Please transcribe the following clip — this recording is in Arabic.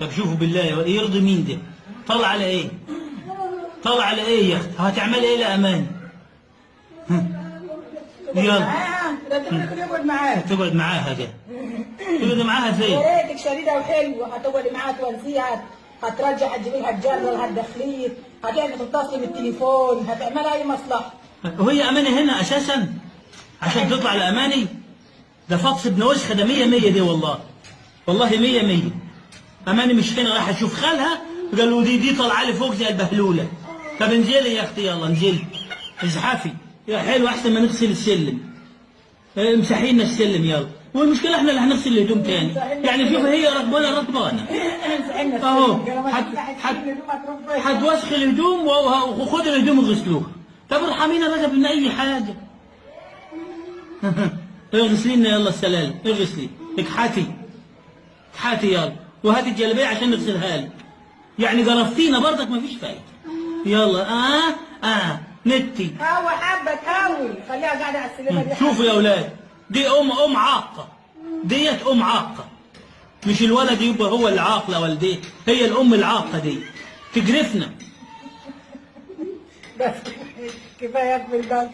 طب شوفوا بالله يرضي مين ده؟ طلع على ايه؟ طلع على ايه يا اختي؟ هتعملي ايه لأماني؟ يلا لازم يقعد معاها. تقعد معاها ده. تقعد معاها زي يا ريتك شديده وحلوه، هتقعدي معاها تونسيها، هترجع هتجيبي لها الجره هتدخليه، هتعمل تتصلي بالتليفون، هتعملها اي مصلحه. وهي أماني هنا أساسا عشان تطلع لأماني؟ ده فطس ابن وسخة ده 100 100 دي والله. والله 100 100. أماني مش هنا، رايحة أشوف خالها قالوا دي طالعة لي فوق زي البهلولة. طب انزلي يا أختي يلا انزلي. ازحفي يا حلو أحسن ما نغسل السلم. امسحي لنا السلم يلا. والمشكلة احنا اللي هنغسل الهدوم تاني. يعني شوف هي ركبانة ركبانة. أهو هتوسخ الهدوم وخد الهدوم وغسلوها. طب ارحمينا بقى من أي حاجة. اغسلي لنا يلا السلالم، اغسلي، اكحتي. اكحتي يلا، وهاتي الجلابية عشان نغسلها لك. يعني جرفتينا برضك مفيش فايدة. يلا نتي. هاوي حبة هاوي، خليها قاعدة على السلمة دي. شوفوا يا أولاد، دي أم عاقة. ديت أم عاقة. مش الولد يبقى هو اللي عاق لا والديه، هي الأم العاقة دي. تجرفنا. بس كفاية في البلد.